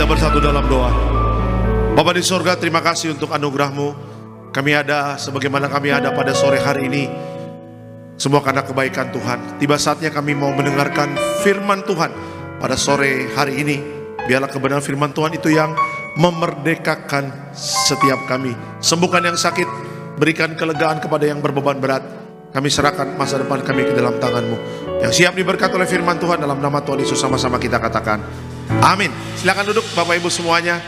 kita bersatu dalam doa. Bapa di sorga, terima kasih untuk anugerah-Mu. Kami ada sebagaimana kami ada pada sore hari ini, semua karena kebaikan Tuhan. Tiba saatnya kami mau mendengarkan firman Tuhan pada sore hari ini. Biarlah kebenaran firman Tuhan itu yang memerdekakan setiap kami. Sembuhkan yang sakit, berikan kelegaan kepada yang berbeban berat. Kami serahkan masa depan kami ke dalam tangan-Mu. Yang siap diberkati oleh firman Tuhan, dalam nama Tuhan Yesus sama-sama kita katakan amin. Silakan duduk Bapak Ibu semuanya.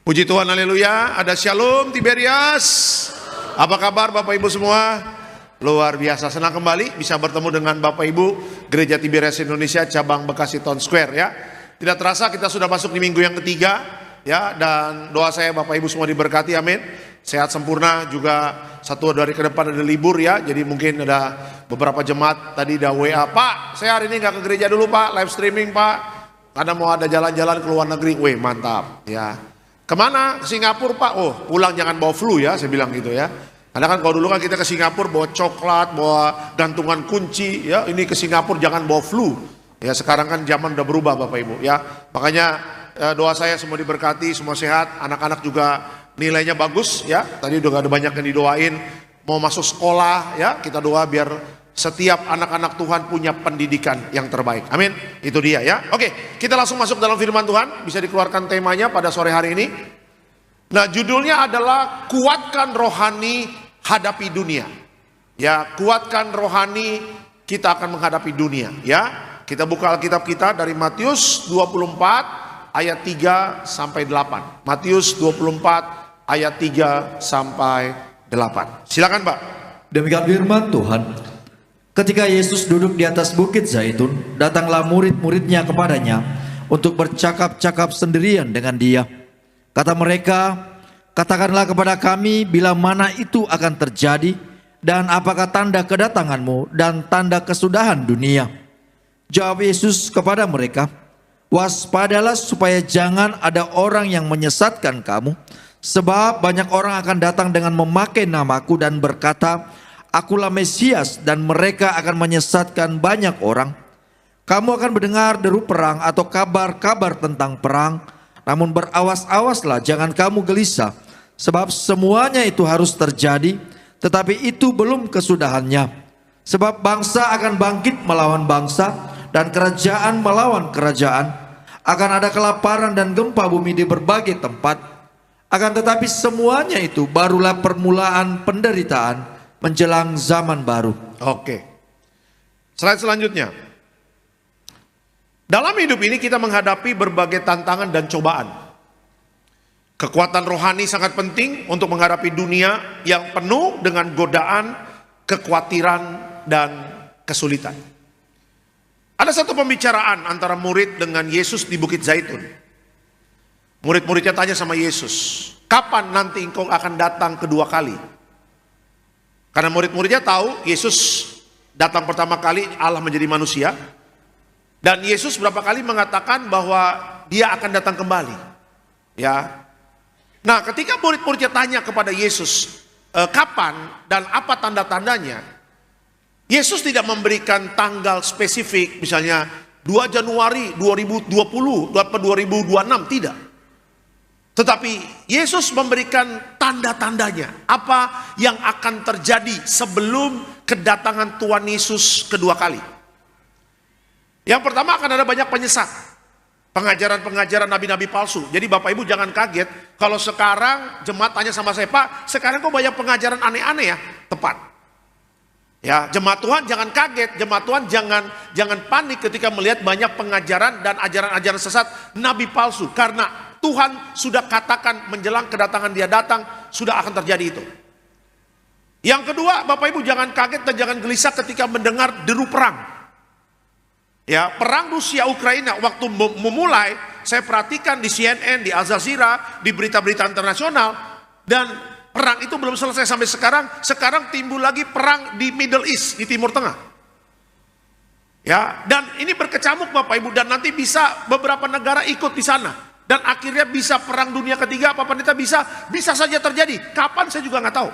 Puji Tuhan, haleluya. Ada Shalom Tiberias. Apa kabar Bapak Ibu semua? Luar biasa, senang kembali bisa bertemu dengan Bapak Ibu Gereja Tiberias Indonesia cabang Bekasi Town Square ya. Tidak terasa kita sudah masuk di minggu yang ketiga ya, dan doa saya Bapak Ibu semua diberkati, amin. Sehat sempurna, juga 1 hari ke depan ada libur ya. Jadi mungkin ada beberapa jemaat tadi ada WA, Pak saya hari ini gak ke gereja dulu Pak, live streaming Pak, karena mau ada jalan-jalan ke luar negeri. Weh mantap ya. Kemana? Ke Singapura Pak. Oh pulang jangan bawa flu ya, saya bilang gitu ya. Karena kan kalau dulu kan kita ke Singapura bawa coklat, bawa gantungan kunci ya. Ini ke Singapura jangan bawa flu ya. Sekarang kan zaman udah berubah Bapak Ibu ya. Makanya doa saya semua diberkati, semua sehat, anak-anak juga nilainya bagus ya. Tadi udah gak ada banyak yang didoain mau masuk sekolah ya. Kita doa biar setiap anak-anak Tuhan punya pendidikan yang terbaik, amin. Itu dia ya. Oke, kita langsung masuk dalam firman Tuhan. Bisa dikeluarkan temanya pada sore hari ini. Nah judulnya adalah kuatkan rohani, hadapi dunia ya. Kuatkan rohani, kita akan menghadapi dunia ya. Kita buka Alkitab kita dari Matius 24 ayat 3 sampai 8. Matius 24 ayat 3 sampai 8. Silakan Pak. Demikian firman Tuhan. Ketika Yesus duduk di atas bukit Zaitun, datanglah murid-muridnya kepadanya untuk bercakap-cakap sendirian dengan dia. Kata mereka, katakanlah kepada kami bila mana itu akan terjadi, dan apakah tanda kedatanganmu dan tanda kesudahan dunia. Jawab Yesus kepada mereka, waspadalah supaya jangan ada orang yang menyesatkan kamu, sebab banyak orang akan datang dengan memakai namaku dan berkata, Akulah Mesias, dan mereka akan menyesatkan banyak orang. Kamu akan mendengar deru perang atau kabar-kabar tentang perang, namun berawas-awaslah, jangan kamu gelisah, sebab semuanya itu harus terjadi, tetapi itu belum kesudahannya. Sebab bangsa akan bangkit melawan bangsa, dan kerajaan melawan kerajaan. Akan ada kelaparan dan gempa bumi di berbagai tempat. Akan tetapi semuanya itu barulah permulaan penderitaan menjelang zaman baru. Oke. Slide selanjutnya. Dalam hidup ini kita menghadapi berbagai tantangan dan cobaan. Kekuatan rohani sangat penting untuk menghadapi dunia yang penuh dengan godaan, kekhawatiran, dan kesulitan. Ada satu pembicaraan antara murid dengan Yesus di Bukit Zaitun. Murid-muridnya tanya sama Yesus, kapan nanti engkau akan datang kedua kali? Karena murid-muridnya tahu Yesus datang pertama kali Allah menjadi manusia. Dan Yesus berapa kali mengatakan bahwa dia akan datang kembali. Ya. Nah ketika murid-muridnya tanya kepada Yesus, kapan dan apa tanda-tandanya? Yesus tidak memberikan tanggal spesifik, misalnya 2 Januari 2020 atau 2026, tidak. Tetapi Yesus memberikan tanda-tandanya, apa yang akan terjadi sebelum kedatangan Tuhan Yesus kedua kali. Yang pertama akan ada banyak penyesat, pengajaran-pengajaran nabi-nabi palsu. Jadi Bapak Ibu jangan kaget kalau sekarang jemaat tanya sama saya, Pak sekarang kok banyak pengajaran aneh-aneh ya? Tepat. Ya, jemaat Tuhan jangan kaget, jemaat Tuhan jangan panik ketika melihat banyak pengajaran dan ajaran-ajaran sesat nabi palsu, karena Tuhan sudah katakan menjelang kedatangan dia datang sudah akan terjadi itu. Yang kedua, Bapak Ibu jangan kaget dan jangan gelisah ketika mendengar deru perang. Ya, perang Rusia Ukraina waktu memulai, saya perhatikan di CNN, di Al Jazeera, di berita-berita internasional, dan perang itu belum selesai sampai sekarang. Sekarang timbul lagi perang di Middle East, di Timur Tengah. Ya, dan ini berkecamuk Bapak Ibu, dan nanti bisa beberapa negara ikut di sana. Dan akhirnya bisa perang dunia ketiga, apa pendeta bisa saja terjadi. Kapan saya juga nggak tahu.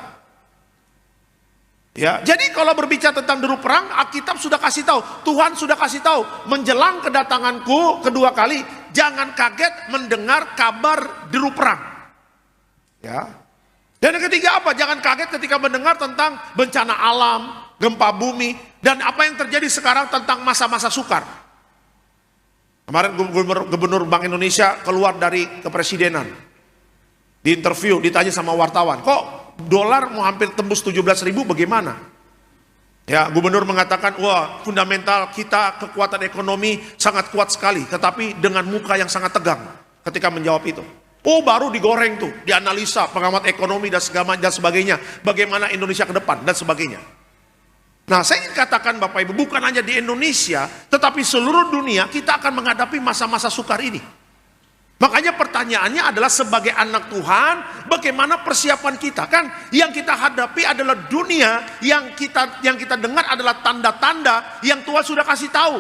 Ya, jadi kalau berbicara tentang deru perang, Alkitab sudah kasih tahu, Tuhan sudah kasih tahu, menjelang kedatanganku kedua kali, jangan kaget mendengar kabar deru perang. Ya. Dan yang ketiga apa? Jangan kaget ketika mendengar tentang bencana alam, gempa bumi, dan apa yang terjadi sekarang tentang masa-masa sukar. Kemarin Gubernur Bank Indonesia keluar dari kepresidenan, di interview, ditanya sama wartawan, kok dolar mau hampir tembus 17.000 bagaimana? Ya, gubernur mengatakan, wah fundamental kita kekuatan ekonomi sangat kuat sekali, tetapi dengan muka yang sangat tegang ketika menjawab itu. Oh, baru digoreng tuh, dianalisa pengamat ekonomi dan segala dan sebagainya, bagaimana Indonesia ke depan dan sebagainya. Nah, saya ingin katakan Bapak Ibu, bukan hanya di Indonesia, tetapi seluruh dunia kita akan menghadapi masa-masa sukar ini. Makanya pertanyaannya adalah sebagai anak Tuhan, bagaimana persiapan kita? Kan yang kita hadapi adalah dunia, yang kita dengar adalah tanda-tanda yang Tuhan sudah kasih tahu.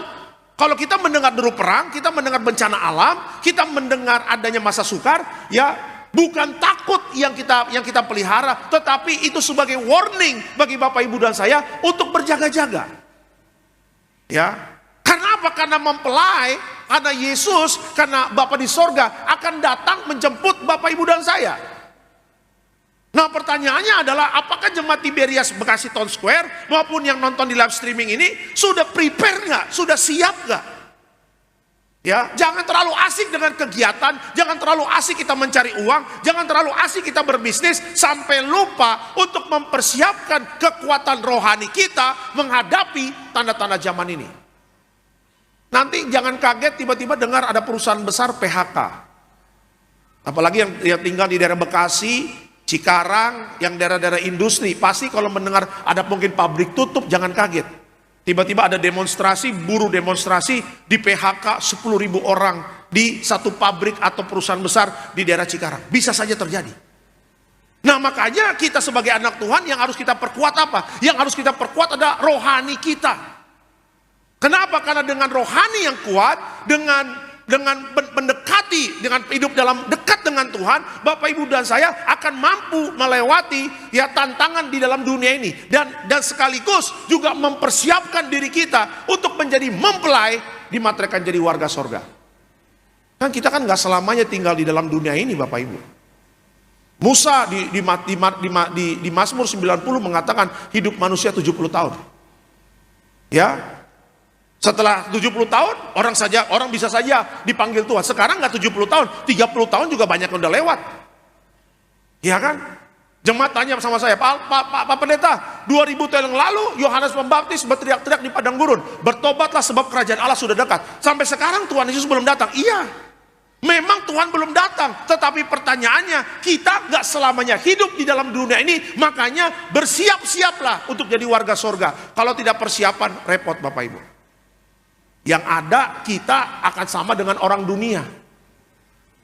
Kalau kita mendengar deru perang, kita mendengar bencana alam, kita mendengar adanya masa sukar, ya bukan takut yang kita pelihara, tetapi itu sebagai warning bagi Bapak Ibu dan saya untuk berjaga-jaga. Ya, karena apa? Karena mempelai, karena Yesus, karena Bapa di sorga akan datang menjemput Bapak Ibu dan saya. Nah, pertanyaannya adalah apakah jemaat Tiberias Bekasi Town Square maupun yang nonton di live streaming ini sudah prepare nggak? Sudah siap nggak? Ya, jangan terlalu asik dengan kegiatan, jangan terlalu asik kita mencari uang, jangan terlalu asik kita berbisnis sampai lupa untuk mempersiapkan kekuatan rohani kita menghadapi tanda-tanda zaman ini. Nanti jangan kaget tiba-tiba dengar ada perusahaan besar PHK. Apalagi yang tinggal di daerah Bekasi, Cikarang, yang daerah-daerah industri, pasti kalau mendengar ada mungkin pabrik tutup, jangan kaget. Tiba-tiba ada demonstrasi, buruh demonstrasi, di PHK 10.000 orang di satu pabrik atau perusahaan besar di daerah Cikarang. Bisa saja terjadi. Nah, makanya kita sebagai anak Tuhan yang harus kita perkuat apa? Yang harus kita perkuat adalah rohani kita. Kenapa? Karena dengan rohani yang kuat, dengan mendekati, dengan hidup dalam dekat dengan Tuhan, Bapak Ibu dan saya akan mampu melewati ya tantangan di dalam dunia ini, dan sekaligus juga mempersiapkan diri kita untuk menjadi mempelai dimateraikan jadi warga sorga. Kan kita kan nggak selamanya tinggal di dalam dunia ini, Bapak Ibu. Musa di Mazmur 90 mengatakan hidup manusia 70 tahun. Ya. Setelah 70 tahun, orang bisa saja dipanggil Tuhan. Sekarang nggak 70 tahun, 30 tahun juga banyak yang udah lewat. Ya kan? Jemaat tanya sama saya, Pak Pendeta, 2000 tahun yang lalu Yohanes Pembaptis berteriak-teriak di padang gurun, bertobatlah sebab kerajaan Allah sudah dekat. Sampai sekarang Tuhan Yesus belum datang. Iya, memang Tuhan belum datang. Tetapi pertanyaannya, kita nggak selamanya hidup di dalam dunia ini. Makanya bersiap-siaplah untuk jadi warga sorga. Kalau tidak persiapan, repot Bapak Ibu. Yang ada kita akan sama dengan orang dunia.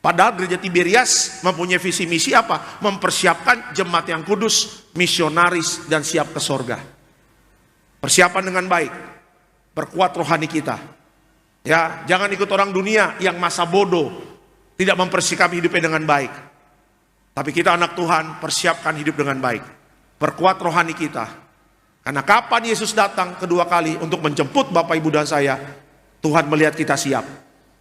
Padahal gereja Tiberias mempunyai visi misi apa? Mempersiapkan jemaat yang kudus, misionaris, dan siap ke sorga. Persiapan dengan baik, perkuat rohani kita. Ya, jangan ikut orang dunia yang masa bodoh, tidak mempersiapkan hidupnya dengan baik. Tapi kita anak Tuhan, persiapkan hidup dengan baik. Perkuat rohani kita. Karena kapan Yesus datang kedua kali untuk menjemput Bapak Ibu dan saya, Tuhan melihat kita siap.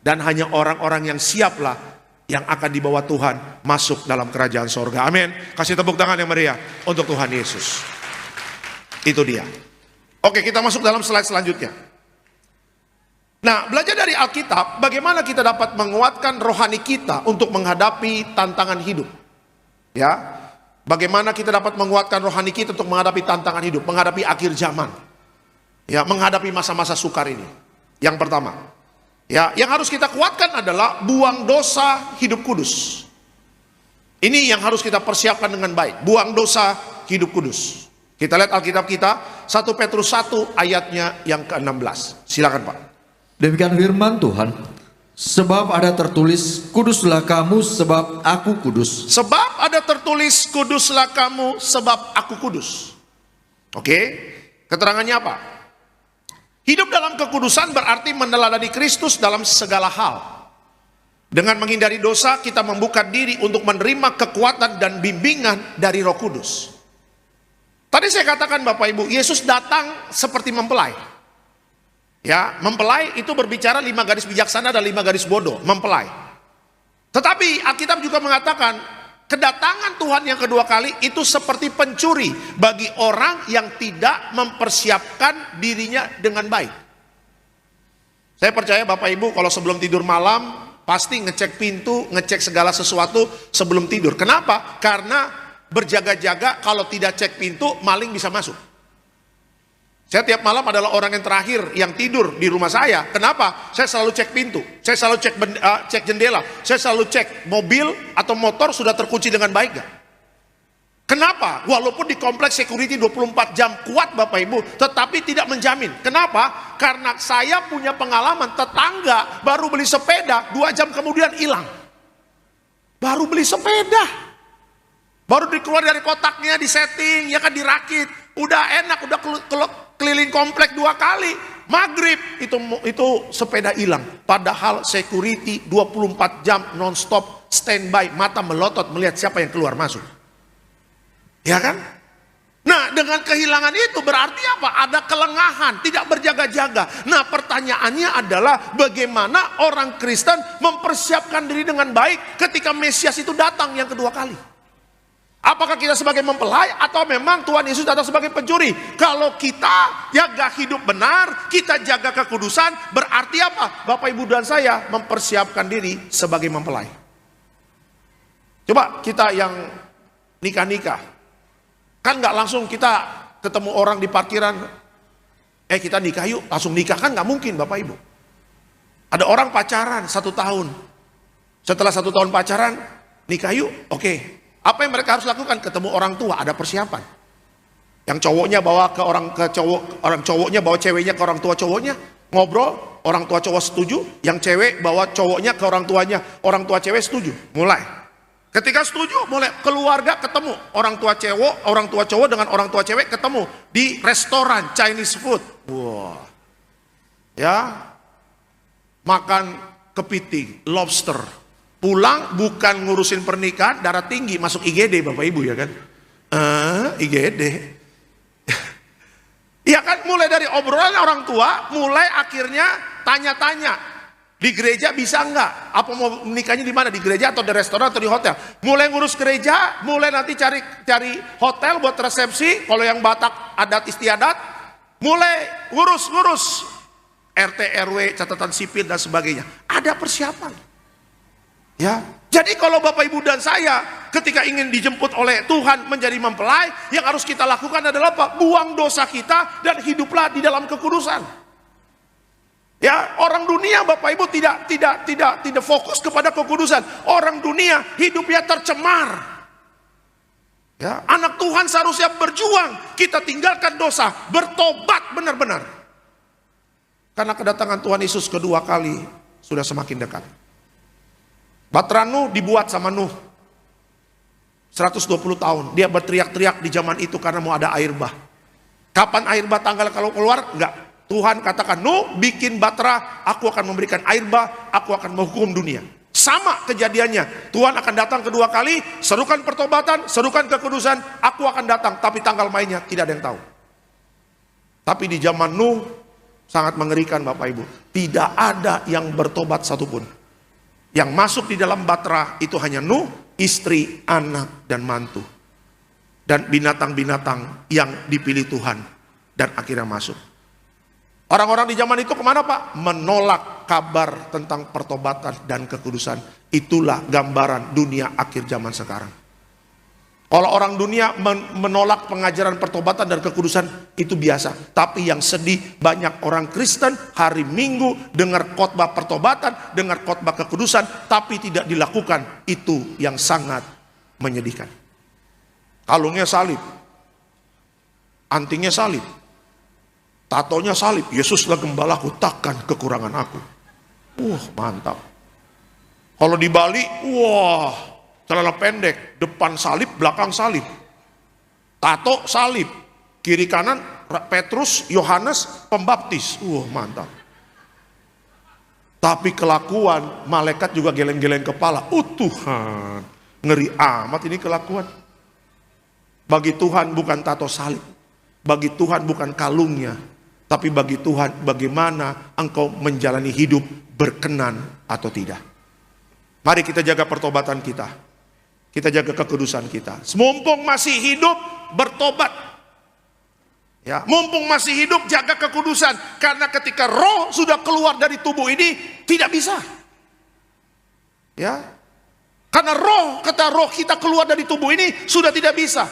Dan hanya orang-orang yang siaplah yang akan dibawa Tuhan masuk dalam kerajaan sorga. Amin. Kasih tepuk tangan yang meriah untuk Tuhan Yesus. Itu dia. Oke, kita masuk dalam slide selanjutnya. Nah, belajar dari Alkitab, bagaimana kita dapat menguatkan rohani kita untuk menghadapi tantangan hidup. Ya, bagaimana kita dapat menguatkan rohani kita untuk menghadapi tantangan hidup, menghadapi akhir zaman. Ya, menghadapi masa-masa sukar ini. Yang pertama, ya, yang harus kita kuatkan adalah buang dosa, hidup kudus. Ini yang harus kita persiapkan dengan baik. Buang dosa, hidup kudus. Kita lihat Alkitab kita, 1 Petrus 1 ayatnya yang ke-16. Silakan Pak. Demikian firman Tuhan. Sebab ada tertulis, kuduslah kamu sebab aku kudus. Sebab ada tertulis, kuduslah kamu sebab aku kudus. Oke, keterangannya apa? Hidup dalam kekudusan berarti meneladani Kristus dalam segala hal. Dengan menghindari dosa, kita membuka diri untuk menerima kekuatan dan bimbingan dari Roh Kudus. Tadi saya katakan Bapak Ibu, Yesus datang seperti mempelai. Ya, mempelai itu berbicara 5 gadis bijaksana dan 5 gadis bodoh, mempelai. Tetapi Alkitab juga mengatakan, kedatangan Tuhan yang kedua kali itu seperti pencuri bagi orang yang tidak mempersiapkan dirinya dengan baik. Saya percaya Bapak Ibu kalau sebelum tidur malam pasti ngecek pintu, ngecek segala sesuatu sebelum tidur. Kenapa? Karena berjaga-jaga, kalau tidak cek pintu, maling bisa masuk. Saya tiap malam adalah orang yang terakhir yang tidur di rumah saya. Kenapa? Saya selalu cek pintu, saya selalu cek jendela, saya selalu cek mobil atau motor sudah terkunci dengan baik gak? Kenapa? Walaupun di kompleks security 24 jam kuat Bapak Ibu, tetapi tidak menjamin. Kenapa? Karena saya punya pengalaman, tetangga baru beli sepeda, 2 jam kemudian hilang. Baru beli sepeda, baru dikeluar dari kotaknya, disetting, ya kan, dirakit, udah enak, udah keliling komplek 2 kali, maghrib itu sepeda hilang. Padahal security 24 jam non-stop standby, mata melotot melihat siapa yang keluar masuk, ya kan? Nah, dengan kehilangan itu berarti apa? Ada kelengahan, tidak berjaga-jaga. Nah, pertanyaannya adalah bagaimana orang Kristen mempersiapkan diri dengan baik ketika Mesias itu datang yang kedua kali? Apakah kita sebagai mempelai atau memang Tuhan Yesus datang sebagai pencuri? Kalau kita jaga hidup benar, kita jaga kekudusan, berarti apa? Bapak Ibu dan saya mempersiapkan diri sebagai mempelai. Coba kita yang nikah-nikah, kan nggak langsung kita ketemu orang di parkiran, kita nikah yuk, langsung nikah, kan nggak mungkin Bapak Ibu. Ada orang pacaran 1 tahun, setelah 1 tahun pacaran, nikah yuk, oke. Apa yang mereka harus lakukan? Ketemu orang tua, ada persiapan. Yang cowoknya bawa ke orang cowoknya bawa ceweknya ke orang tua cowoknya, ngobrol, orang tua cowok setuju, yang cewek bawa cowoknya ke orang tuanya, orang tua cewek setuju. Mulai. Ketika setuju, mulai keluarga ketemu, orang tua cowok dengan orang tua cewek ketemu di restoran Chinese food. Wah. Ya. Makan kepiting, lobster. Pulang bukan ngurusin pernikahan, darah tinggi, masuk IGD Bapak Ibu, ya kan? IGD. Ya kan, mulai dari obrolan orang tua, mulai akhirnya tanya-tanya. Di gereja bisa enggak? Apa mau menikahnya di mana? Di gereja atau di restoran atau di hotel? Mulai ngurus gereja, mulai nanti cari hotel buat resepsi, kalau yang Batak adat istiadat, mulai ngurus RT RW, catatan sipil dan sebagainya. Ada persiapan. Ya, jadi kalau Bapak Ibu dan saya ketika ingin dijemput oleh Tuhan menjadi mempelai, yang harus kita lakukan adalah apa? Buang dosa kita dan hiduplah di dalam kekudusan. Ya, orang dunia Bapak Ibu tidak fokus kepada kekudusan. Orang dunia hidupnya tercemar. Ya, anak Tuhan seharusnya berjuang, kita tinggalkan dosa, bertobat benar-benar. Karena kedatangan Tuhan Yesus kedua kali sudah semakin dekat. Bahtera Nuh dibuat sama Nuh 120 tahun. Dia berteriak-teriak di zaman itu karena mau ada air bah. Kapan air bah tanggal kalau keluar? Enggak. Tuhan katakan, Nuh bikin bahtera, aku akan memberikan air bah, aku akan menghukum dunia. Sama kejadiannya. Tuhan akan datang kedua kali, serukan pertobatan, serukan kekudusan, aku akan datang. Tapi tanggal mainnya tidak ada yang tahu. Tapi di zaman Nuh sangat mengerikan Bapak Ibu. Tidak ada yang bertobat satupun. Yang masuk di dalam bahtera itu hanya Nuh, istri, anak, dan mantu. Dan binatang-binatang yang dipilih Tuhan. Dan akhirnya masuk. Orang-orang di zaman itu kemana Pak? Menolak kabar tentang pertobatan dan kekudusan. Itulah gambaran dunia akhir zaman sekarang. Kalau orang dunia menolak pengajaran pertobatan dan kekudusan, itu biasa. Tapi yang sedih, banyak orang Kristen hari Minggu dengar khotbah pertobatan, dengar khotbah kekudusan, tapi tidak dilakukan. Itu yang sangat menyedihkan. Kalungnya salib, antingnya salib, tatonya salib. Yesuslah gembalaku, takkan kekurangan aku. Mantap. Kalau di Bali, celana pendek, depan salib, belakang salib. Tato salib, kiri kanan Petrus, Yohanes, Pembaptis. Mantap. Tapi kelakuan malaikat juga geleng-geleng kepala. Tuhan, ngeri amat ini kelakuan. Bagi Tuhan bukan tato salib, bagi Tuhan bukan kalungnya, tapi bagi Tuhan bagaimana engkau menjalani hidup berkenan atau tidak. Mari kita jaga pertobatan kita, kita jaga kekudusan kita. Mumpung masih hidup, bertobat. Ya, mumpung masih hidup, jaga kekudusan. Karena ketika roh sudah keluar dari tubuh ini, tidak bisa. Ya, karena kata roh kita keluar dari tubuh ini sudah tidak bisa.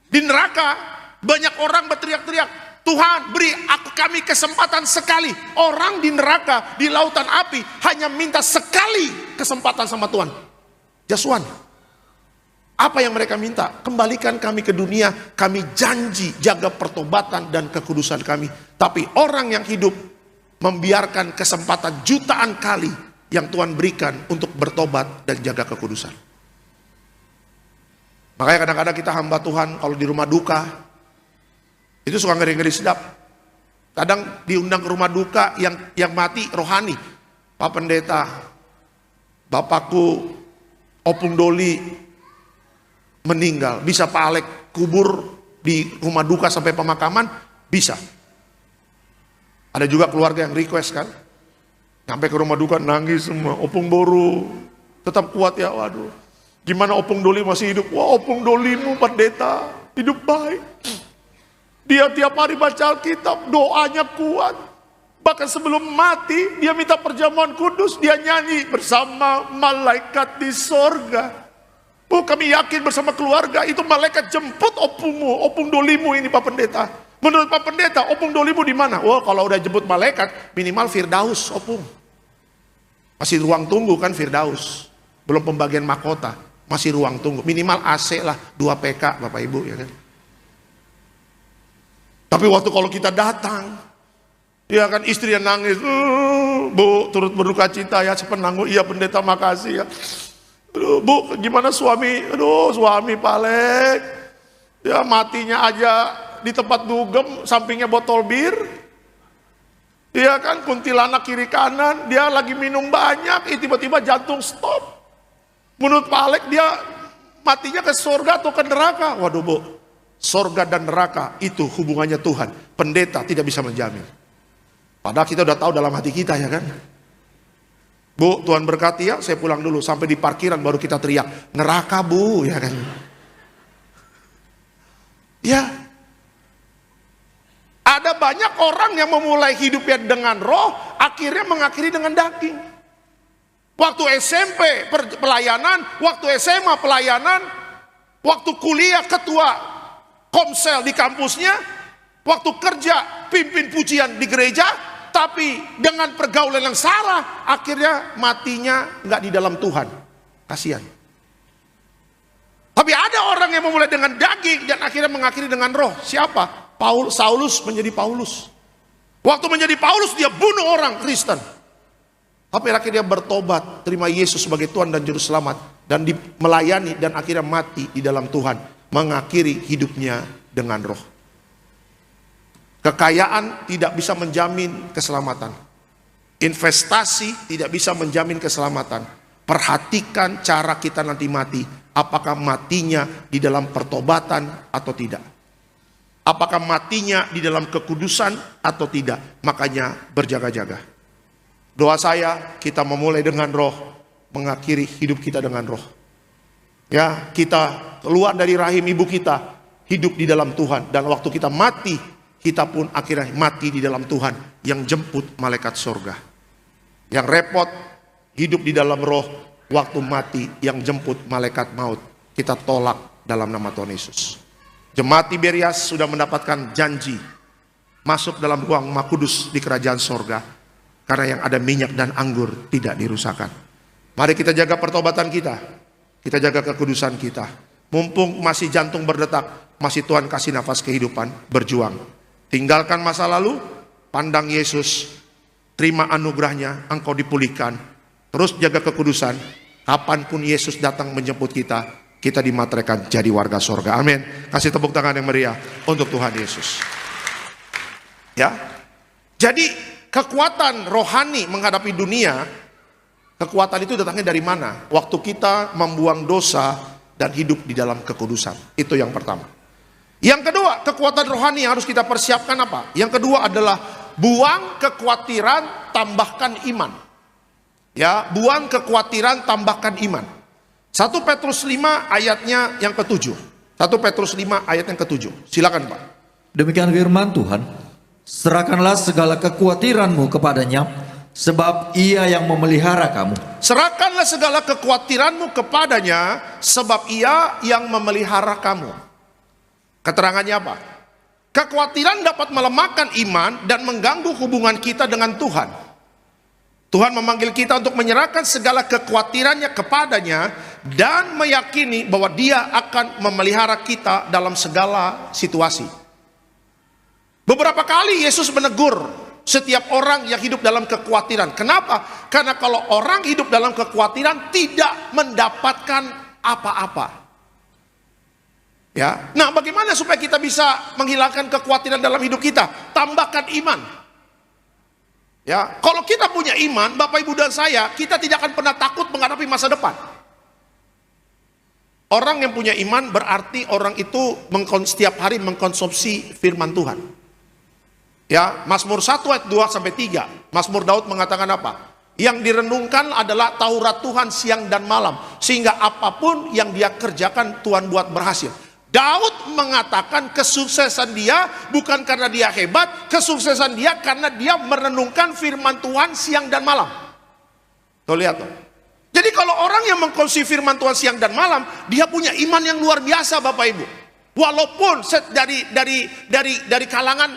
Di neraka banyak orang berteriak-teriak, Tuhan beri kami kesempatan sekali. Orang di neraka, di lautan api hanya minta sekali kesempatan sama Tuhan. Just one. Apa yang mereka minta? Kembalikan kami ke dunia, kami janji jaga pertobatan dan kekudusan kami. Tapi orang yang hidup membiarkan kesempatan jutaan kali yang Tuhan berikan untuk bertobat dan jaga kekudusan. Makanya kadang-kadang kita hamba Tuhan kalau di rumah duka, itu suka ngeri-ngeri sedap. Kadang diundang ke rumah duka yang mati rohani. Pak Pendeta, Bapakku Opung Doli meninggal. Bisa Pak Alek kubur di rumah duka sampai pemakaman? Bisa. Ada juga keluarga yang request kan. Sampai ke rumah duka nangis semua. Opung Boru tetap kuat ya, waduh. Gimana Opung Doli masih hidup? Wah, Opung Dolimu pendeta hidup baik. Dia tiap hari baca Alkitab, doanya kuat. Bahkan sebelum mati, dia minta perjamuan kudus. Dia nyanyi bersama malaikat di sorga. Oh, kami yakin bersama keluarga, itu malaikat jemput Opung Dolimu ini Pak Pendeta. Menurut Pak Pendeta, Opung Dolimu di mana? Wah, kalau udah jemput malaikat, minimal Firdaus Opung. Masih ruang tunggu kan Firdaus. Belum pembagian mahkota. Masih ruang tunggu, minimal AC lah 2 PK Bapak Ibu ya kan. Tapi waktu kalau kita datang, ya kan istri yang nangis, Bu turut berduka cita ya sepenanggung, iya pendeta makasih ya. Aduh, Bu gimana suami, aduh suami Palek, ya matinya aja di tempat dugem, sampingnya botol bir. Iya kan, kuntilanak kiri kanan, dia lagi minum banyak, tiba-tiba jantung stop. Menurut Pak Alek dia matinya ke surga atau ke neraka? Waduh Bu, surga dan neraka itu hubungannya Tuhan. Pendeta tidak bisa menjamin. Padahal kita udah tahu dalam hati kita ya kan. Bu, Tuhan berkati ya, saya pulang dulu. Sampai di parkiran baru kita teriak, neraka Bu, ya kan. Ya. Ada banyak orang yang memulai hidupnya dengan roh, akhirnya mengakhiri dengan daging. Waktu SMP pelayanan, waktu SMA pelayanan, waktu kuliah ketua komsel di kampusnya, waktu kerja pimpin pujian di gereja, tapi dengan pergaulan yang salah, akhirnya matinya nggak di dalam Tuhan. Kasihan. Tapi ada orang yang memulai dengan daging dan akhirnya mengakhiri dengan roh. Siapa? Saulus menjadi Paulus. Waktu menjadi Paulus dia bunuh orang Kristen. Tapi akhirnya dia bertobat, terima Yesus sebagai Tuhan dan Juru Selamat, dan melayani dan akhirnya mati di dalam Tuhan, mengakhiri hidupnya dengan roh. Kekayaan tidak bisa menjamin keselamatan. Investasi tidak bisa menjamin keselamatan. Perhatikan cara kita nanti mati, apakah matinya di dalam pertobatan atau tidak. Apakah matinya di dalam kekudusan atau tidak. Makanya berjaga-jaga. Doa saya, kita memulai dengan roh, mengakhiri hidup kita dengan roh. Ya, kita keluar dari rahim ibu kita, hidup di dalam Tuhan. Dan waktu kita mati, kita pun akhirnya mati di dalam Tuhan yang jemput malaikat surga. Yang repot, hidup di dalam roh, waktu mati yang jemput malaikat maut. Kita tolak dalam nama Tuhan Yesus. Jemaat Tiberias sudah mendapatkan janji masuk dalam ruang Maha Kudus di kerajaan surga. Karena yang ada minyak dan anggur tidak dirusakkan. Mari kita jaga pertobatan kita. Kita jaga kekudusan kita. Mumpung masih jantung berdetak, masih Tuhan kasih nafas kehidupan, berjuang. Tinggalkan masa lalu, pandang Yesus, terima anugerahnya, engkau dipulihkan. Terus jaga kekudusan. Kapanpun Yesus datang menjemput kita, kita dimateraikan jadi warga surga. Amin. Kasih tepuk tangan yang meriah untuk Tuhan Yesus. Ya. Jadi kekuatan rohani menghadapi dunia, kekuatan itu datangnya dari mana? Waktu kita membuang dosa, dan hidup di dalam kekudusan. Itu yang pertama. Yang kedua, kekuatan rohani yang harus kita persiapkan apa? Yang kedua adalah buang kekhawatiran, tambahkan iman. Ya, buang kekhawatiran, tambahkan iman. 1 Petrus 5 ayatnya yang ke-7. 1 Petrus 5 ayat yang ke-7. Silakan Pak. Demikian firman Tuhan, serahkanlah segala kekhawatiranmu kepadanya, sebab ia yang memelihara kamu. Serahkanlah segala kekhawatiranmu kepadanya, sebab ia yang memelihara kamu. Keterangannya apa? Kekhawatiran dapat melemahkan iman dan mengganggu hubungan kita dengan Tuhan. Tuhan memanggil kita untuk menyerahkan segala kekhawatirannya kepadanya dan meyakini bahwa Dia akan memelihara kita dalam segala situasi. Beberapa kali Yesus menegur setiap orang yang hidup dalam kekhawatiran. Kenapa? Karena kalau orang hidup dalam kekhawatiran tidak mendapatkan apa-apa. Ya. Nah, bagaimana supaya kita bisa menghilangkan kekhawatiran dalam hidup kita? Tambahkan iman. Ya, kalau kita punya iman, Bapak Ibu dan saya, kita tidak akan pernah takut menghadapi masa depan. Orang yang punya iman berarti orang itu setiap hari mengkonsumsi firman Tuhan. Ya, Mazmur 1 ayat 2 sampai 3. Mazmur Daud mengatakan apa? Yang direnungkan adalah Taurat Tuhan siang dan malam, sehingga apapun yang dia kerjakan Tuhan buat berhasil. Daud mengatakan kesuksesan dia bukan karena dia hebat, kesuksesan dia karena dia merenungkan firman Tuhan siang dan malam. Tuh lihat tuh. Jadi kalau orang yang mengkonsumsi firman Tuhan siang dan malam, dia punya iman yang luar biasa Bapak Ibu. Walaupun dari kalangan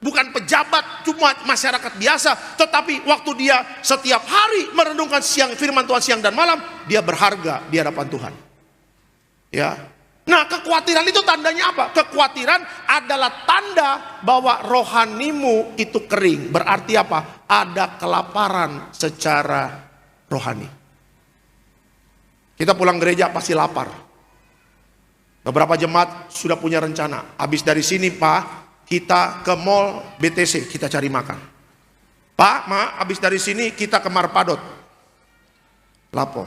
bukan pejabat, cuma masyarakat biasa, tetapi waktu dia setiap hari merenungkan firman Tuhan siang dan malam, dia berharga di hadapan Tuhan. Ya. Nah, kekhawatiran itu tandanya apa? Kekhawatiran adalah tanda bahwa rohanimu itu kering. Berarti apa? Ada kelaparan secara rohani. Kita pulang gereja pasti lapar. Beberapa jemaat sudah punya rencana. Habis dari sini Pak, kita ke mall BTC, kita cari makan. Pak, habis dari sini kita ke Marpadot. Lapo.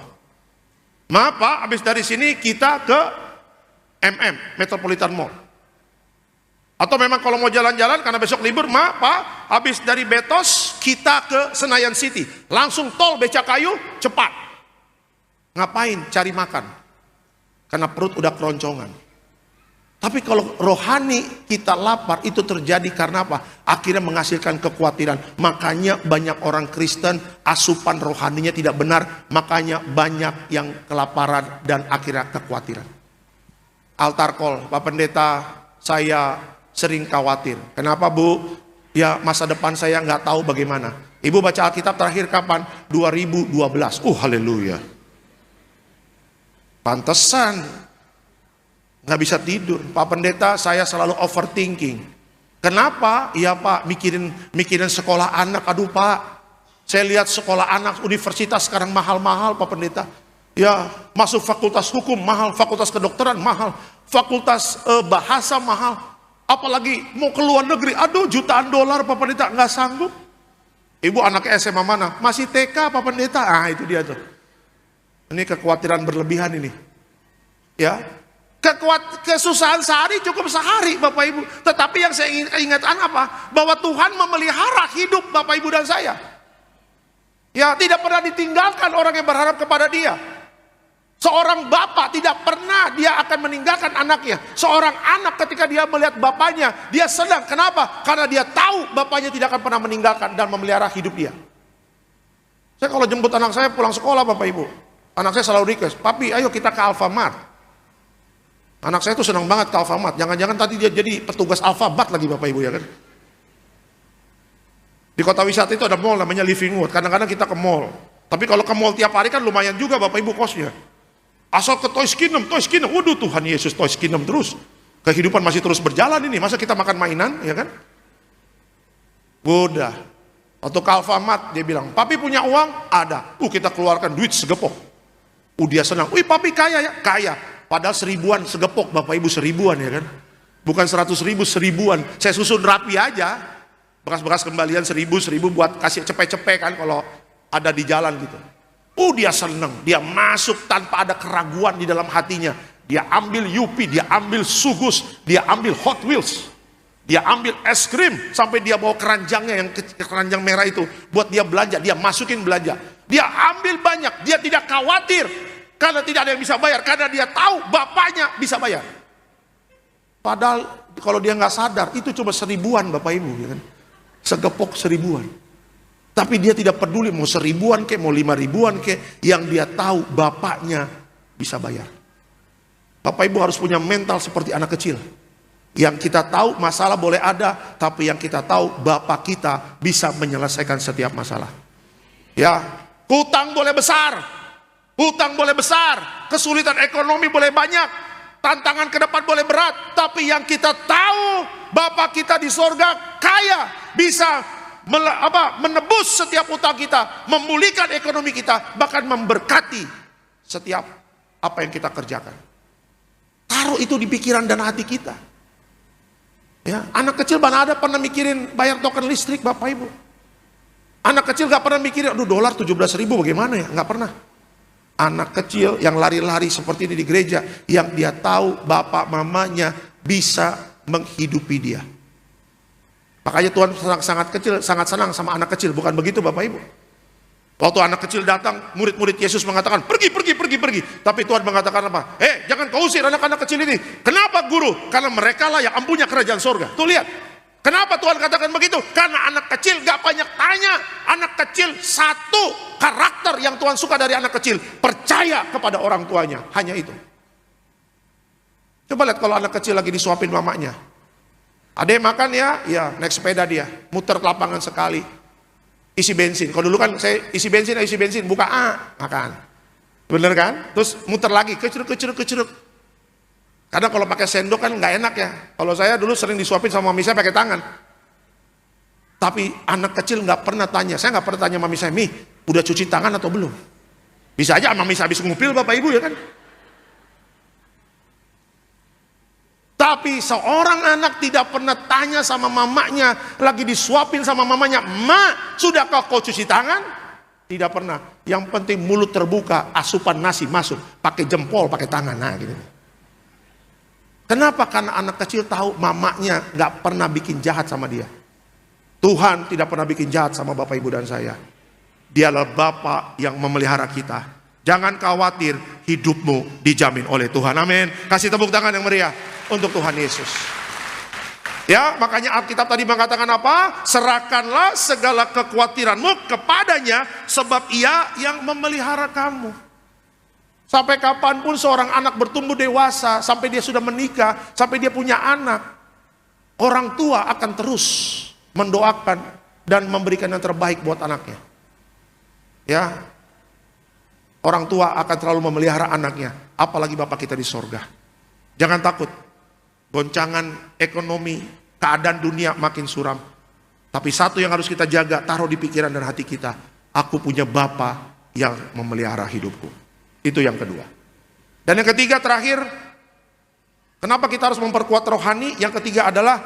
Pak, habis dari sini kita ke Metropolitan Mall. Atau memang kalau mau jalan-jalan karena besok libur, Pak, habis dari Betos kita ke Senayan City, langsung tol Becakayu, cepat. Ngapain? Cari makan. Karena perut udah keroncongan. Tapi kalau rohani kita lapar, itu terjadi karena apa? Akhirnya menghasilkan kekhawatiran. Makanya banyak orang Kristen asupan rohaninya tidak benar, makanya banyak yang kelaparan dan akhirnya kekhawatiran. Altar call, Pak Pendeta, saya sering khawatir. Kenapa Bu? Ya masa depan saya nggak tahu bagaimana. Ibu baca Alkitab terakhir kapan? 2012. Haleluya. Pantesan nggak bisa tidur. Pak Pendeta, saya selalu overthinking. Kenapa? Ya Pak, mikirin sekolah anak. Aduh Pak, saya lihat sekolah anak universitas sekarang mahal-mahal Pak Pendeta. Ya, masuk fakultas hukum mahal, fakultas kedokteran mahal, fakultas bahasa mahal. Apalagi mau ke luar negeri, aduh jutaan dolar Pak Pendeta, nggak sanggup. Ibu anaknya SMA mana? Masih TK Pak Pendeta. Ah itu dia tuh. Ini kekhawatiran berlebihan ini. Ya, kesusahan sehari cukup sehari Bapak Ibu. Tetapi yang saya ingatkan apa? Bahwa Tuhan memelihara hidup Bapak Ibu dan saya. Ya, tidak pernah ditinggalkan orang yang berharap kepada Dia. Seorang bapak tidak pernah dia akan meninggalkan anaknya. Seorang anak ketika dia melihat bapaknya, dia senang. Kenapa? Karena dia tahu bapaknya tidak akan pernah meninggalkan dan memelihara hidup dia. Saya kalau jemput anak saya pulang sekolah Bapak Ibu, anak saya selalu request, "Papi, ayo kita ke Alfamart." Anak saya tuh senang banget ke Alfamart. Jangan-jangan tadi dia jadi petugas Alfamart lagi Bapak Ibu ya kan. Di kota wisata itu ada mall namanya Livingwood. Kadang-kadang kita ke mall. Tapi kalau ke mall tiap hari kan lumayan juga Bapak Ibu kosnya. Asal ke Toys Kingdom, waduh Tuhan Yesus, Toys Kingdom terus. Kehidupan masih terus berjalan ini, masa kita makan mainan, ya kan? Udah. Waktu ke Alfamart, dia bilang, "Papi punya uang?" "Ada." Kita keluarkan duit segepok. Dia senang, "Wih papi kaya ya?" "Kaya." Padahal seribuan segepok, Bapak Ibu, seribuan ya kan? Bukan 100.000, seribuan. Saya susun rapi aja. Bekas-bekas kembalian seribu buat kasih cepet-cepet kan kalau ada di jalan gitu. Dia senang, dia masuk tanpa ada keraguan di dalam hatinya. Dia ambil Yupi, dia ambil Sugus, dia ambil Hot Wheels, dia ambil es krim, sampai dia bawa keranjangnya yang keranjang merah itu buat dia belanja, dia masukin belanja. Dia ambil banyak, dia tidak khawatir karena tidak ada yang bisa bayar, karena dia tahu bapaknya bisa bayar. Padahal kalau dia nggak sadar itu cuma 1000-an Bapak Ibu, ya kan? Segepok 1000-an. Tapi dia tidak peduli mau 1000-an ke, mau 5.000-an ke, yang dia tahu bapaknya bisa bayar. Bapak Ibu harus punya mental seperti anak kecil. Yang kita tahu masalah boleh ada, tapi yang kita tahu Bapak kita bisa menyelesaikan setiap masalah. Ya, hutang boleh besar, kesulitan ekonomi boleh banyak, tantangan ke depan boleh berat, tapi yang kita tahu Bapak kita di sorga kaya, bisa menebus setiap hutang kita, memulihkan ekonomi kita, bahkan memberkati setiap apa yang kita kerjakan. Taruh itu di pikiran dan hati kita. Ya, anak kecil mana ada pernah mikirin bayar token listrik Bapak Ibu. Anak kecil gak pernah mikirin, aduh dolar 17.000 bagaimana ya, gak pernah. Anak kecil yang lari-lari seperti ini di gereja, yang dia tahu bapak mamanya bisa menghidupi dia. Makanya Tuhan sangat senang sama anak kecil, bukan begitu Bapak Ibu? Waktu anak kecil datang, murid-murid Yesus mengatakan, pergi. Tapi Tuhan mengatakan apa? Jangan kau usir anak-anak kecil ini. Kenapa guru? Karena mereka lah yang ampunya kerajaan sorga. Tuh lihat. Kenapa Tuhan katakan begitu? Karena anak kecil gak banyak tanya. Anak kecil satu karakter yang Tuhan suka dari anak kecil. Percaya kepada orang tuanya. Hanya itu. Coba lihat kalau anak kecil lagi disuapin mamanya. Ada yang makan ya naik sepeda dia. Muter ke lapangan sekali. Isi bensin. Kalau dulu kan saya isi bensin. Buka makan. Bener kan? Terus muter lagi. Keceruk. Karena kalau pakai sendok kan nggak enak ya. Kalau saya dulu sering disuapin sama mami saya pakai tangan. Tapi anak kecil nggak pernah tanya. Saya nggak pernah tanya mami saya, "Mi, udah cuci tangan atau belum?" Bisa aja mami saya habis ngupil Bapak Ibu ya kan. Tapi seorang anak tidak pernah tanya sama mamanya, lagi disuapin sama mamanya, "Ma, sudahkah kau cuci tangan?" Tidak pernah. Yang penting mulut terbuka, asupan nasi masuk, pakai jempol, pakai tangan. Nah gitu. Kenapa? Karena anak kecil tahu mamanya gak pernah bikin jahat sama dia. Tuhan tidak pernah bikin jahat sama Bapak Ibu dan saya. Dialah Bapa yang memelihara kita. Jangan khawatir, hidupmu dijamin oleh Tuhan. Amin. Kasih tepuk tangan yang meriah untuk Tuhan Yesus. Ya, makanya Alkitab tadi mengatakan apa? Serahkanlah segala kekhawatiranmu kepadanya, sebab Ia yang memelihara kamu. Sampai kapanpun seorang anak bertumbuh dewasa, sampai dia sudah menikah, sampai dia punya anak, orang tua akan terus mendoakan dan memberikan yang terbaik buat anaknya. Ya, orang tua akan selalu memelihara anaknya, apalagi Bapak kita di sorga. Jangan takut, goncangan ekonomi, keadaan dunia makin suram. Tapi satu yang harus kita jaga, taruh di pikiran dan hati kita, aku punya Bapa yang memelihara hidupku. Itu yang kedua. Dan yang ketiga terakhir, kenapa kita harus memperkuat rohani? Yang ketiga adalah,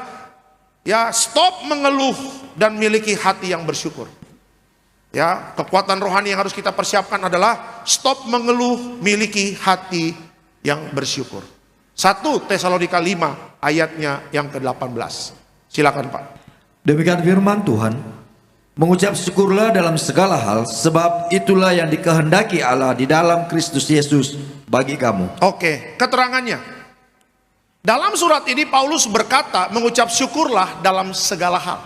ya stop mengeluh dan miliki hati yang bersyukur. Ya, kekuatan rohani yang harus kita persiapkan adalah stop mengeluh, miliki hati yang bersyukur. 1 Tesalonika 5 ayatnya yang ke-18. Silakan Pak. Demikian firman Tuhan. Mengucap syukurlah dalam segala hal, sebab itulah yang dikehendaki Allah di dalam Kristus Yesus bagi kamu. Oke, keterangannya. Dalam surat ini Paulus berkata mengucap syukurlah dalam segala hal.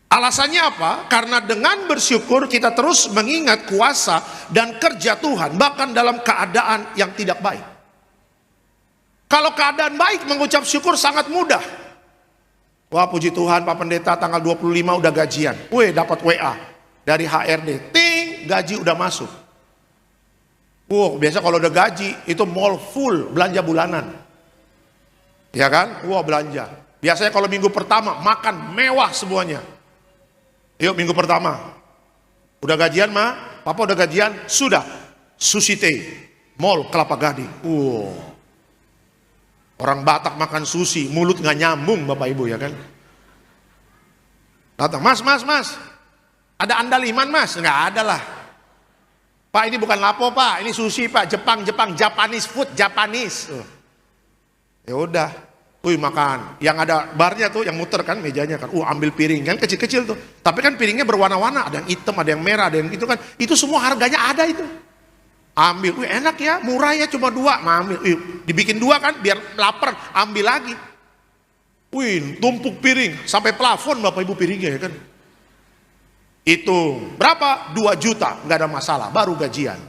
Alasannya apa? Karena dengan bersyukur kita terus mengingat kuasa dan kerja Tuhan, bahkan dalam keadaan yang tidak baik. Kalau keadaan baik, mengucap syukur sangat mudah. Wah, puji Tuhan Pak Pendeta, tanggal 25 udah gajian. Dapat WA dari HRD, ting, gaji udah masuk. Biasa kalau udah gaji itu mall full, belanja bulanan. Ya kan? Belanja. Biasanya kalau minggu pertama makan mewah semuanya. Yuk minggu pertama, udah gajian mah, Papa udah gajian, sudah Sushi Tei, mall Kelapa Gading. Orang Batak makan sushi, mulut nggak nyambung Bapak Ibu ya kan. Datang, mas, ada andaliman mas? Nggak ada lah. Pak ini bukan lapo Pak, ini sushi Pak, Jepang, Japanese food, Japanese. Ya udah, makan. Yang ada barnya tuh, yang muter kan mejanya kan, ambil piring kan kecil-kecil tuh. Tapi kan piringnya berwarna-warna, ada yang hitam, ada yang merah, ada yang gitu kan. Itu semua harganya ada itu. Ambil, enak ya, murah ya, cuma 2, ambil. Dibikin 2 kan, biar lapar, ambil lagi. Tumpuk piring, sampai plafon Bapak Ibu piringnya ya kan. Itu berapa? 2 juta, nggak ada masalah, baru gajian.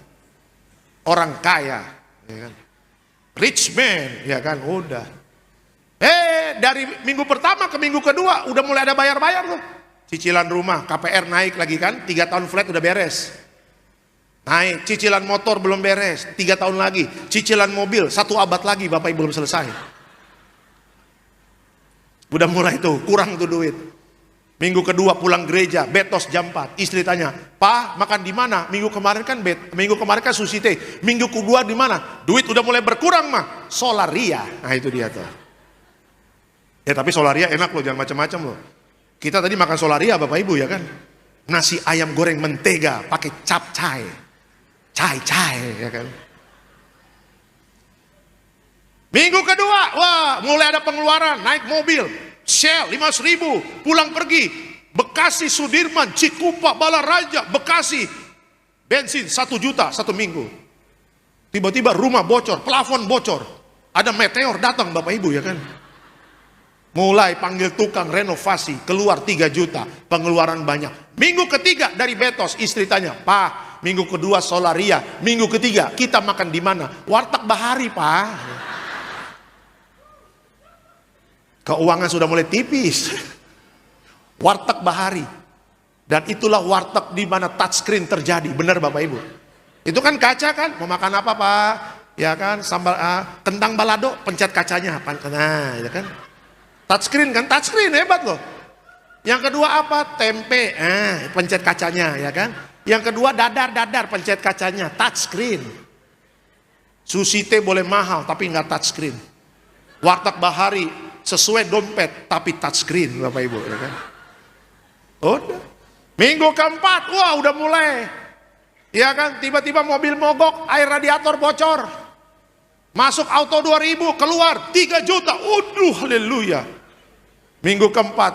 Orang kaya, ya kan? Rich man, ya kan, udah. Dari minggu pertama ke minggu kedua, udah mulai ada bayar-bayar tuh. Cicilan rumah, KPR naik lagi kan, 3 tahun flat udah beres. Naik, cicilan motor belum beres, 3 tahun lagi. Cicilan mobil, 1 abad lagi Bapak Ibu belum selesai. Udah mulai tuh, kurang tuh duit. Minggu kedua pulang gereja, betos jam 4. Istri tanya, Pak makan di mana? Minggu kemarin kan sushi teh. Minggu kedua di mana? Duit udah mulai berkurang mah. Solaria. Nah itu dia tuh. Ya tapi Solaria enak loh, jangan macam-macam loh. Kita tadi makan Solaria Bapak Ibu ya kan. Nasi ayam goreng mentega pakai capcay. Cai ya kan. Minggu kedua, mulai ada pengeluaran, naik mobil, Shell 5.000, pulang pergi, Bekasi, Sudirman, Cikupa, Balaraja, Bekasi, bensin 1 juta 1 minggu. Tiba-tiba rumah bocor, plafon bocor, ada meteor datang Bapak Ibu ya kan. Mulai panggil tukang renovasi, keluar 3 juta, pengeluaran banyak. Minggu ketiga dari betos, istri tanya, Pak, minggu kedua Solaria, minggu ketiga kita makan di mana? Warteg Bahari Pak. Keuangan sudah mulai tipis. Warteg Bahari. Dan itulah warteg di mana touchscreen terjadi. Benar Bapak Ibu. Itu kan kaca kan, mau makan apa Pak? Ya kan, sambal kentang balado, pencet kacanya. Nah, ya kan. Touchscreen kan, touchscreen hebat loh. Yang kedua apa? Tempe, pencet kacanya ya kan. Yang kedua dadar, pencet kacanya, touchscreen. Sushi teh boleh mahal tapi nggak touchscreen. Warteg Bahari sesuai dompet tapi touchscreen Bapak Ibu ya kan. Udah. Minggu keempat, udah mulai. Ya kan, tiba-tiba mobil mogok, air radiator bocor. Masuk auto 2000, keluar 3 juta. Haleluya. Minggu keempat,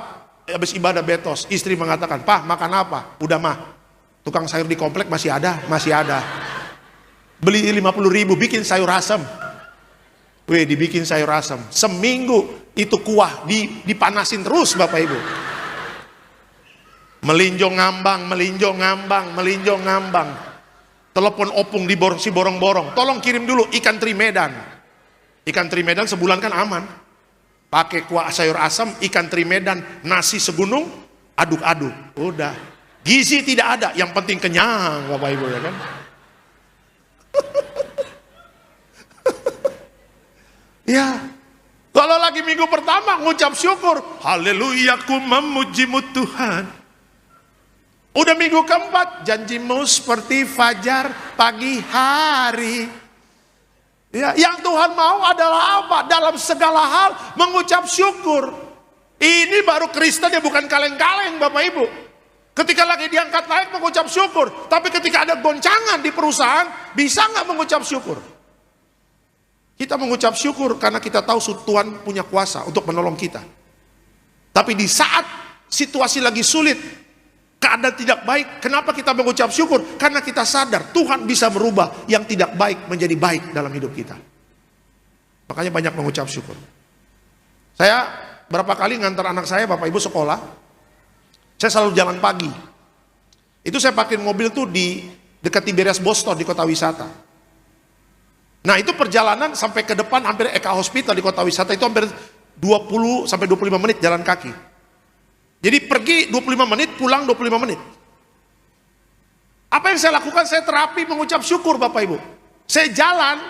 habis ibadah betos, istri mengatakan, Pak makan apa? Udah mah, tukang sayur di komplek masih ada. Beli 50.000, bikin sayur asam. Dibikin sayur asam. Seminggu itu kuah dipanasin terus Bapak Ibu. Melinjong ngambang. Telepon opung si borong-borong, tolong kirim dulu ikan teri Medan. Ikan teri Medan sebulan kan aman. Pakai kuah sayur asam, ikan teri Medan, nasi segunung, aduk-aduk. Udah. Gizi tidak ada, yang penting kenyang Bapak Ibu ya kan. Ya. Kalau lagi minggu pertama ngucap syukur, haleluya ku memujimu Tuhan. Udah minggu keempat, janjimu seperti fajar pagi hari. Ya, yang Tuhan mau adalah apa? Dalam segala hal mengucap syukur. Ini baru Kristen ya, bukan kaleng-kaleng Bapak Ibu. Ketika lagi diangkat naik mengucap syukur. Tapi ketika ada goncangan di perusahaan, bisa nggak mengucap syukur? Kita mengucap syukur karena kita tahu Tuhan punya kuasa untuk menolong kita. Tapi di saat situasi lagi sulit, keadaan tidak baik, kenapa kita mengucap syukur? Karena kita sadar Tuhan bisa merubah yang tidak baik menjadi baik dalam hidup kita. Makanya banyak mengucap syukur. Saya berapa kali ngantar anak saya Bapak Ibu sekolah, saya selalu jalan pagi. Itu saya pakai mobil tuh di dekat Tiberias Boston di kota wisata. Nah itu perjalanan sampai ke depan hampir Eka Hospital di kota wisata itu hampir 20 sampai 25 menit jalan kaki. Jadi pergi 25 menit, pulang 25 menit. Apa yang saya lakukan? Saya terapi mengucap syukur Bapak Ibu. Saya jalan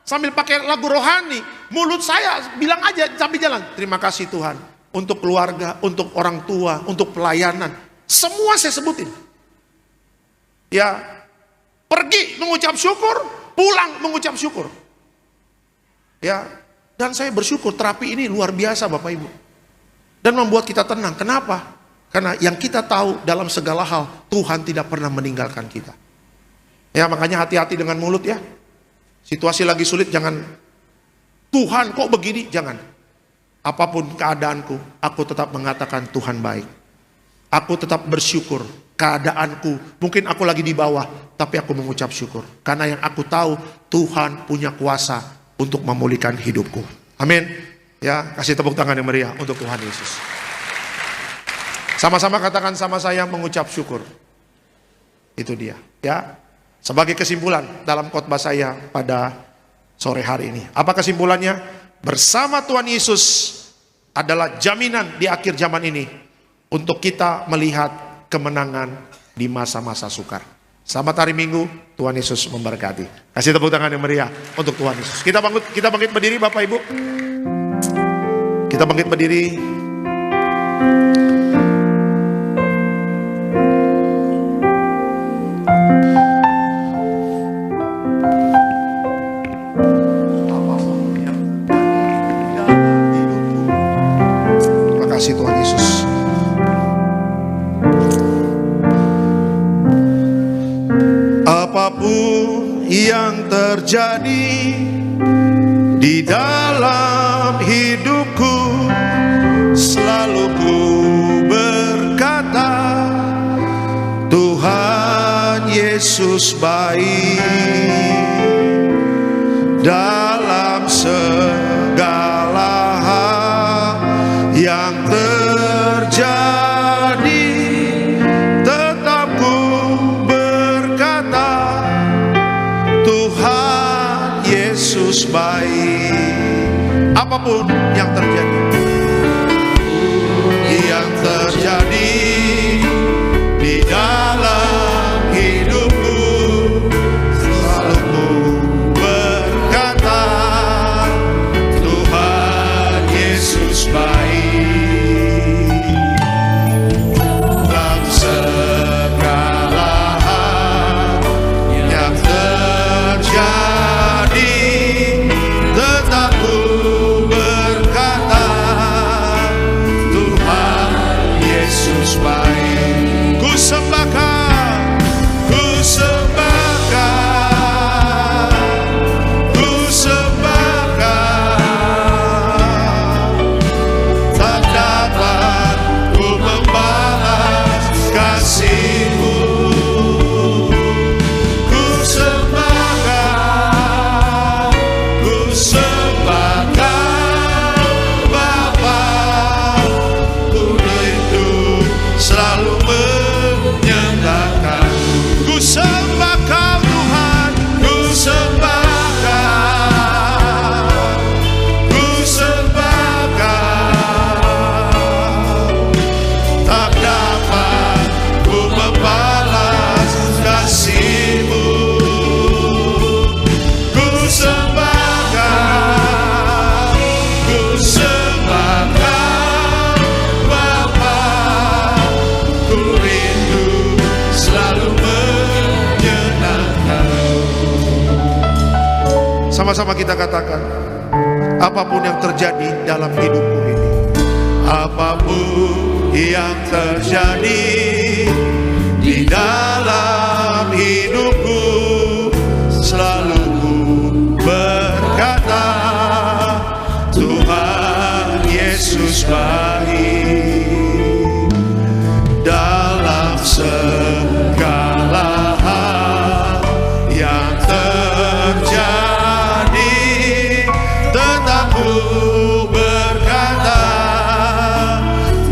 sambil pakai lagu rohani. Mulut saya bilang aja sambil jalan, terima kasih Tuhan. Untuk keluarga, untuk orang tua, untuk pelayanan. Semua saya sebutin. Ya, pergi mengucap syukur. Pulang mengucap syukur. Ya, dan saya bersyukur terapi ini luar biasa Bapak Ibu. Dan membuat kita tenang. Kenapa? Karena yang kita tahu dalam segala hal Tuhan tidak pernah meninggalkan kita. Ya, makanya hati-hati dengan mulut ya. Situasi lagi sulit jangan, Tuhan kok begini, jangan. Apapun keadaanku, aku tetap mengatakan Tuhan baik. Aku tetap bersyukur. Keadaanku, mungkin aku lagi di bawah, tapi aku mengucap syukur. Karena yang aku tahu, Tuhan punya kuasa untuk memulihkan hidupku. Amin. Ya, kasih tepuk tangan yang meriah untuk Tuhan Yesus. Sama-sama katakan sama saya, mengucap syukur. Itu dia. Ya, sebagai kesimpulan dalam khotbah saya pada sore hari ini. Apa kesimpulannya? Bersama Tuhan Yesus adalah jaminan di akhir zaman ini untuk kita melihat kemenangan di masa-masa sukar. Selamat hari Minggu, Tuhan Yesus memberkati. Kasih tepuk tangan yang meriah untuk Tuhan Yesus. Kita bangkit berdiri Bapak Ibu. Kita bangkit berdiri. Terima kasih Tuhan Yesus. Apapun yang terjadi di dalam hidupku, selalu ku berkata, Tuhan Yesus baik. Dalam segala hal yang terjadi, tetap ku berkata, Tuhan Yesus baik. Apapun yang terjadi, di dalam hidupku, selalu ku berkata, Tuhan Yesus baik. Dalam segala hal yang terjadi, tetap ku berkata, Tuhan Yesus baik. Ku sembahkan, ku sembahkan, ku sembahkan. Tak dapat ku membalas kasih-Mu. Ku sembahkan, ku sembahkan Bapa. Ku rindu selalu menyembahkan. Ku sembahkan Tuhan, ku sembahkan, ku sembahkan. Tak dapat ku membalas kasih-Mu. Ku sembahkan, ku sembahkan Bapa. Ku rindu selalu menyenangkan. Sama-sama kita katakan, apapun yang terjadi dalam hidupku ini, apapun yang terjadi di dalam hidupku, selalu ku berkata, Tuhan Yesus baik. Dalam segala hal yang terjadi, tetap ku berkata,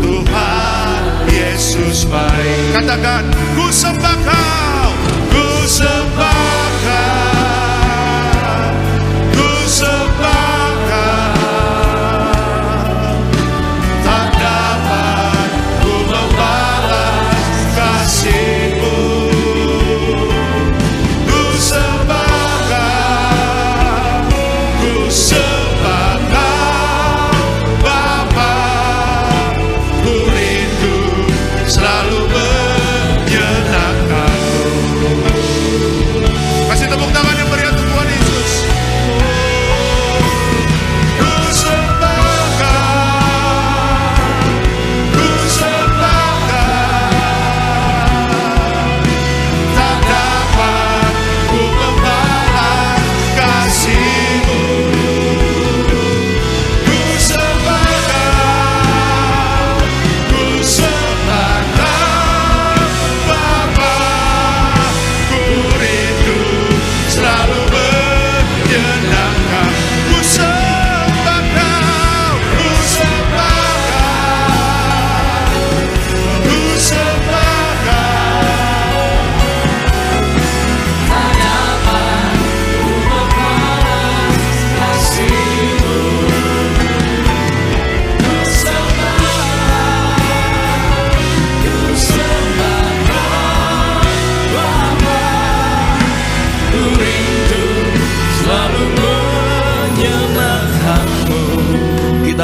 Tuhan Yesus baik. Katakan, ku sembahkan.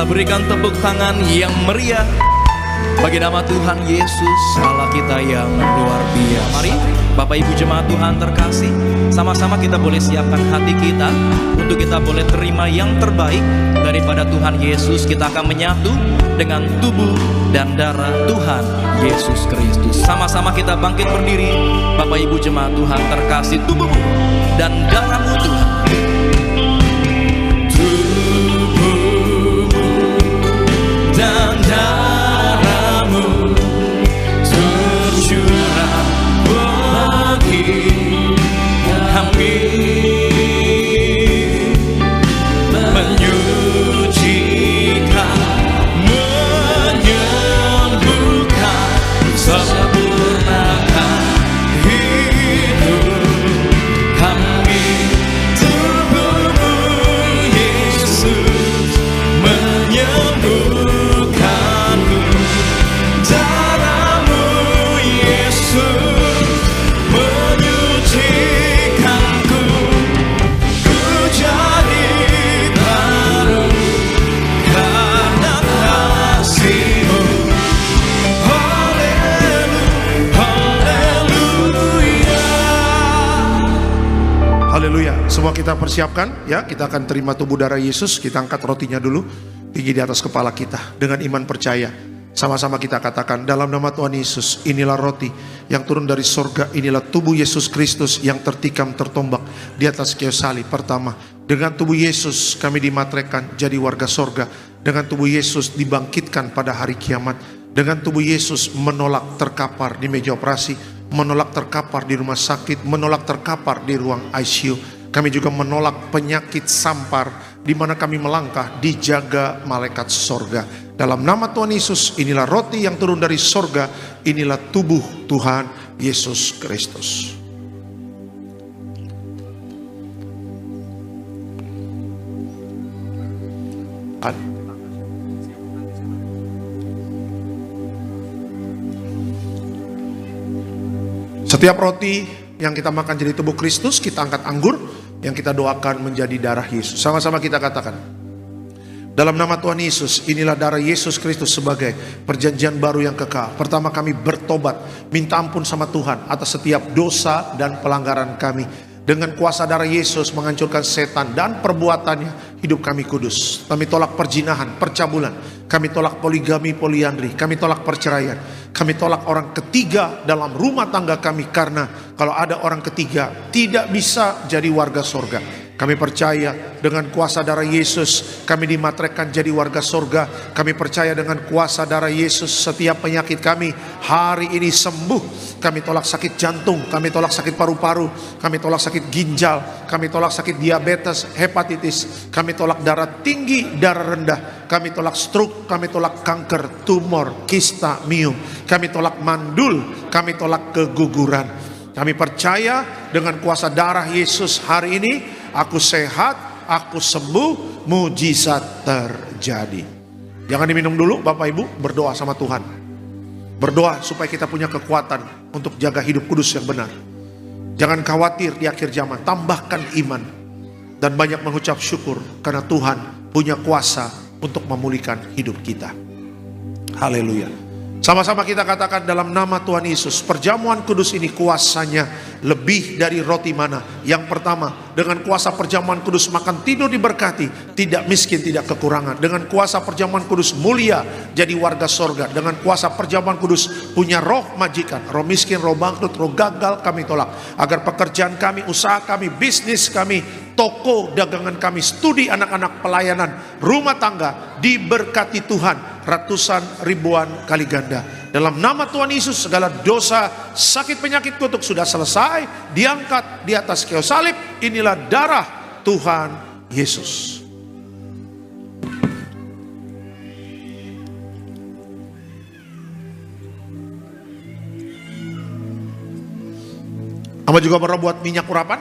berikan tepuk tangan yang meriah bagi nama Tuhan Yesus, Allah kita yang luar biasa. Mari Bapak Ibu jemaat Tuhan terkasih, sama-sama kita boleh siapkan hati kita untuk kita boleh terima yang terbaik daripada Tuhan Yesus. Kita akan menyatu dengan tubuh dan darah Tuhan Yesus Kristus. Sama-sama kita bangkit berdiri, Bapak Ibu jemaat Tuhan terkasih, tubuhmu dan darahmu Tuhan. Tubuhmu dan darahmu tercurah bagi kami, menyucikan, menyembuhkan, sempurnakan hidup kami. Tubuhmu Yesus menyembuhkanku, darahmu Yesus menyucikanku, ku jadi baru karena kasih-Mu. Haleluya. Semua kita persiapkan ya, kita akan terima tubuh darah Yesus. Kita angkat rotinya dulu tinggi di atas kepala kita dengan iman percaya. Sama-sama kita katakan dalam nama Tuhan Yesus, inilah roti yang turun dari sorga, inilah tubuh Yesus Kristus yang tertikam tertombak di atas kayu salib. Pertama, dengan tubuh Yesus kami dimateraikan jadi warga sorga. Dengan tubuh Yesus dibangkitkan pada hari kiamat. Dengan tubuh Yesus menolak terkapar di meja operasi, menolak terkapar di rumah sakit, menolak terkapar di ruang ICU. Kami juga menolak penyakit sampar di mana kami melangkah dijaga malaikat sorga. Dalam nama Tuhan Yesus, inilah roti yang turun dari sorga, inilah tubuh Tuhan Yesus Kristus. Setiap roti yang kita makan jadi tubuh Kristus, kita angkat anggur yang kita doakan menjadi darah Yesus. Sama-sama kita katakan, dalam nama Tuhan Yesus, inilah darah Yesus Kristus sebagai perjanjian baru yang kekal. Pertama, kami bertobat, minta ampun sama Tuhan atas setiap dosa dan pelanggaran kami. Dengan kuasa darah Yesus menghancurkan setan dan perbuatannya, hidup kami kudus. Kami tolak perzinahan, percabulan. Kami tolak poligami, poliandri. Kami tolak perceraian. Kami tolak orang ketiga dalam rumah tangga kami. Karena kalau ada orang ketiga, tidak bisa jadi warga sorga. Kami percaya dengan kuasa darah Yesus kami dimateraikan jadi warga sorga. Kami percaya dengan kuasa darah Yesus setiap penyakit kami hari ini sembuh. Kami tolak sakit jantung, kami tolak sakit paru-paru, kami tolak sakit ginjal, kami tolak sakit diabetes, hepatitis, kami tolak darah tinggi, darah rendah, kami tolak stroke, kami tolak kanker, tumor, kista, miom, kami tolak mandul, kami tolak keguguran. Kami percaya dengan kuasa darah Yesus hari ini aku sehat, aku sembuh, mujizat terjadi. Jangan diminum dulu Bapak Ibu, berdoa sama Tuhan. Berdoa supaya kita punya kekuatan untuk jaga hidup kudus yang benar. Jangan khawatir di akhir zaman, tambahkan iman. Dan banyak mengucap syukur karena Tuhan punya kuasa untuk memulihkan hidup kita. Haleluya. Sama-sama kita katakan dalam nama Tuhan Yesus, perjamuan kudus ini kuasanya lebih dari roti mana. Yang pertama, dengan kuasa perjamuan kudus makan tidur diberkati, tidak miskin, tidak kekurangan. Dengan kuasa perjamuan kudus mulia jadi warga sorga. Dengan kuasa perjamuan kudus punya roh majikan, roh miskin, roh bangkrut, roh gagal kami tolak. Agar pekerjaan kami, usaha kami, bisnis kami, toko dagangan kami, studi anak-anak, pelayanan, rumah tangga diberkati Tuhan ratusan ribuan kali ganda. Dalam nama Tuhan Yesus segala dosa, sakit, penyakit, kutuk sudah selesai, diangkat di atas kayu salib. Inilah darah Tuhan Yesus. Hamba juga pernah buat minyak urapan.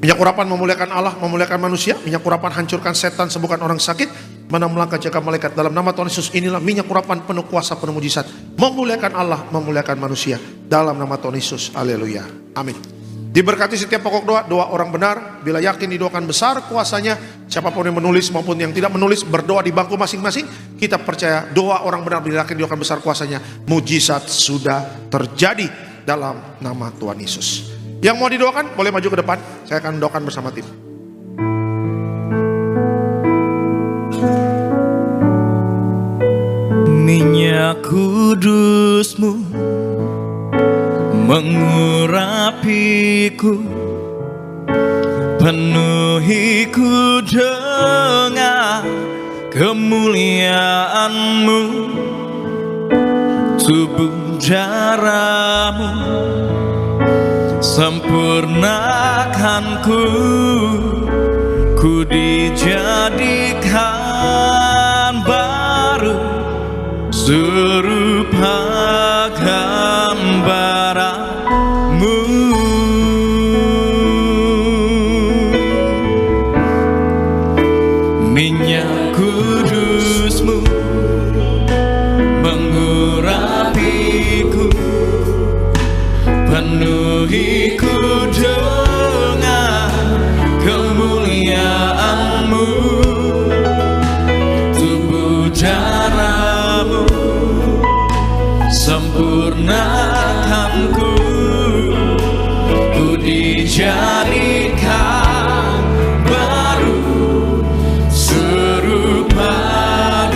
Minyak urapan memuliakan Allah, memuliakan manusia. Minyak urapan hancurkan setan, sembuhkan orang sakit. mana melangkah jaga malaikat. Dalam nama Tuhan Yesus inilah minyak urapan penuh kuasa, penuh mujizat, memuliakan Allah, memuliakan manusia. Dalam nama Tuhan Yesus, haleluya, amin. Diberkati setiap pokok doa, doa orang benar. Bila yakin didoakan besar kuasanya. Siapapun yang menulis maupun yang tidak menulis, berdoa di bangku masing-masing. Kita percaya doa orang benar bila yakin didoakan besar kuasanya, mujizat sudah terjadi dalam nama Tuhan Yesus. Yang mau didoakan boleh maju ke depan. Saya akan doakan bersama tim. Minyak kudus-Mu mengurapiku, penuhiku dengan kemuliaan-Mu, tubuh darah-Mu sempurnakanku, ku dijadikan baru serupa gambaran-Mu. Minyak kudus-Mu mengurapiku, penuhiku dengan kemuliaan-Mu, tubuh darah-Mu sempurnakanku, ku dijadikan baru serupa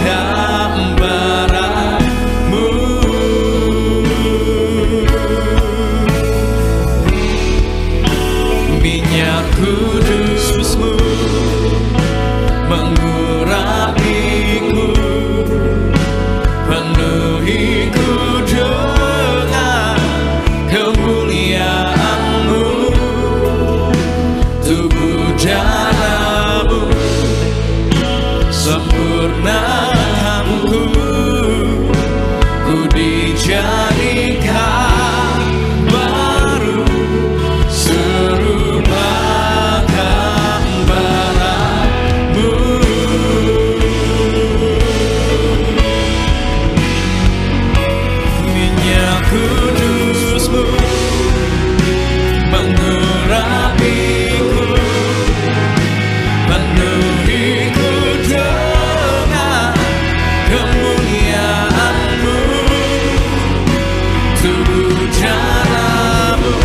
gambaran-Mu. Minyak kudus-Mu mengurapiku, penuhiku dengan kemuliaan-Mu, tubuh darah-Mu sempurnakanku, ku dijadikan baru serupa gambaran-Mu. Minyak kudus-Mu mengurapiku, penuhiku dengan kemuliaan-Mu, tubuh darah-Mu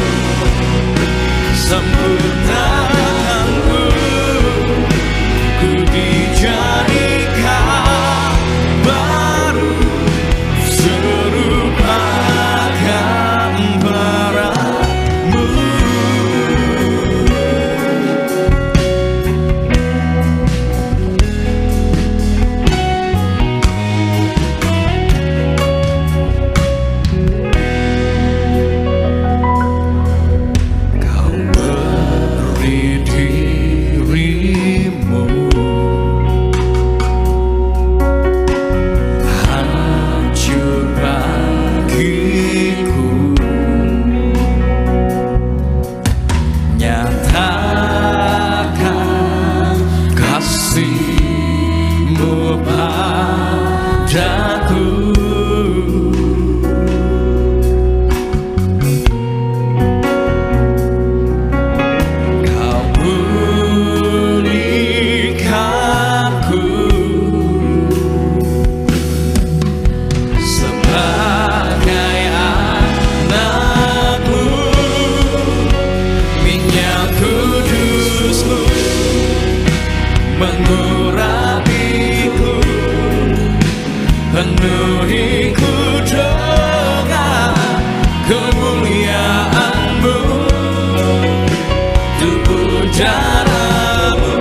sempurnakanku, ku dijadikan baru serupa gambaran-Mu. Kau beri diri-Mu hancur bagiku, nyatakan kasih-Mu padaku. Kau pulihkanku sebagai anak-Mu. Minyak kudus-Mu mengurapiku, penuhiku dengan kemuliaan-Mu, tubuh darah-Mu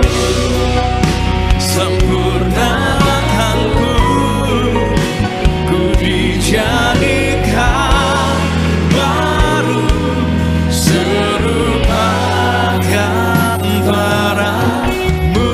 sempurnakanku, ku dijadikan baru serupa gambaran-Mu.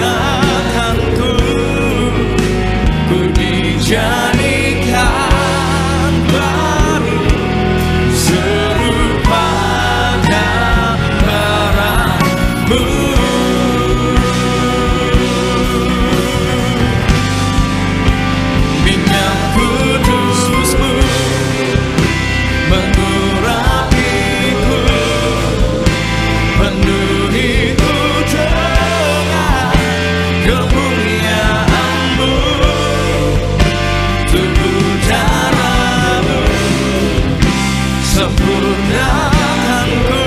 sempurnakanku, ku dijadikan baru serupa gambaranmu. Minyak kudus-Mu mengurapiku, penuhiku dengan kemuliaan-Mu. Tubuh darah-Mu sempurnakanku,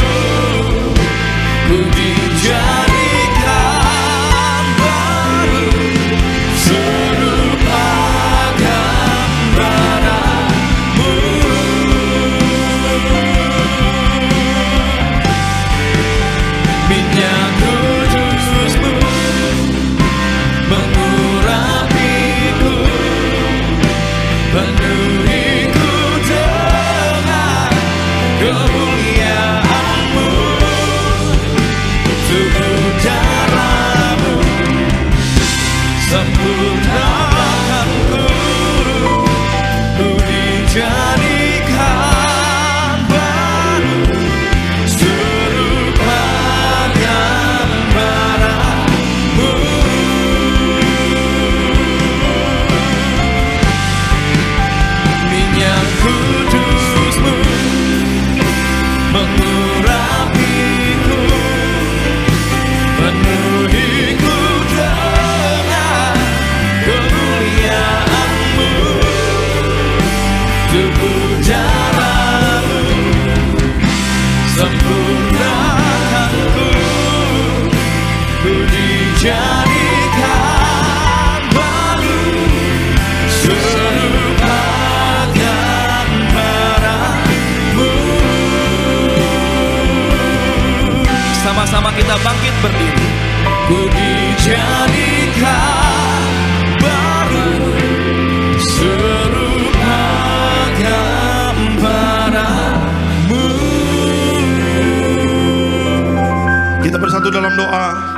ku dijadikan baru serupa gambaran-Mu. Minyak kudus-Mu mengurapiku, penuhiku dengan kemuliaan-Mu. Tubuh darah-Mu sempurnakanku, ku dijadikan baru serupa gambaran-Mu. Minyak kudus-Mu mengurapiku, penuhiku dengan kemuliaan-Mu. Tubuh darah-Mu sempurnakanku, ku dijadikan baru serupa gambaran-Mu. Sama-sama kita bangkit berdiri. Ku dijadikan baru serupa gambaran-Mu. Kita bersatu dalam doa.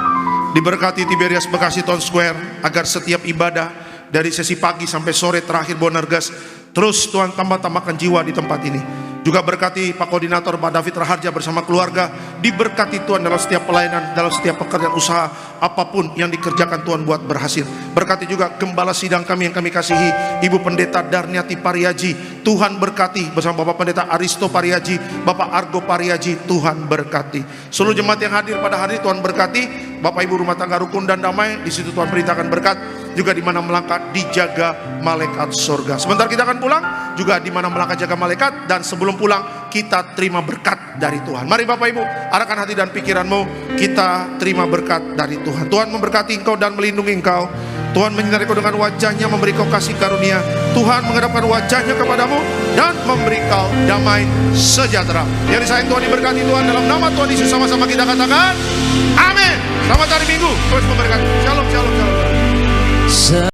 Diberkati Tiberias Bekasi Town Square, agar setiap ibadah dari sesi pagi sampai sore terakhir Bonerges, terus Tuhan tambahkan jiwa di tempat ini. Juga berkati Pak Koordinator Pak David Raharja bersama keluarga. Diberkati Tuhan dalam setiap pelayanan, dalam setiap pekerjaan usaha, apapun yang dikerjakan Tuhan buat berhasil. Berkati juga gembala sidang kami yang kami kasihi, Ibu Pendeta Darniati Pariaji. Tuhan berkati bersama Bapak Pendeta Aristo Pariaji, Bapak Argo Pariaji. Tuhan berkati seluruh jemaat yang hadir pada hari ini. Tuhan berkati Bapak Ibu rumah tangga rukun dan damai. Di situ Tuhan perintahkan berkat. Juga di mana melangkah dijaga malaikat surga. Sebentar kita akan pulang, juga di mana melangkah jaga malaikat. Dan sebelum pulang kita terima berkat dari Tuhan. Mari Bapak Ibu, arahkan hati dan pikiranmu, kita terima berkat dari Tuhan. Tuhan memberkati engkau dan melindungi engkau. Tuhan menyinari kau dengan wajahnya, memberi kau kasih karunia. Tuhan menghadapkan wajahnya kepadamu dan memberi kau damai sejahtera. Yang disayang Tuhan, diberkati Tuhan. Dalam nama Tuhan Yesus sama-sama kita katakan amin. Selamat hari Minggu, Tuhan memberkati. Shalom, shalom, shalom.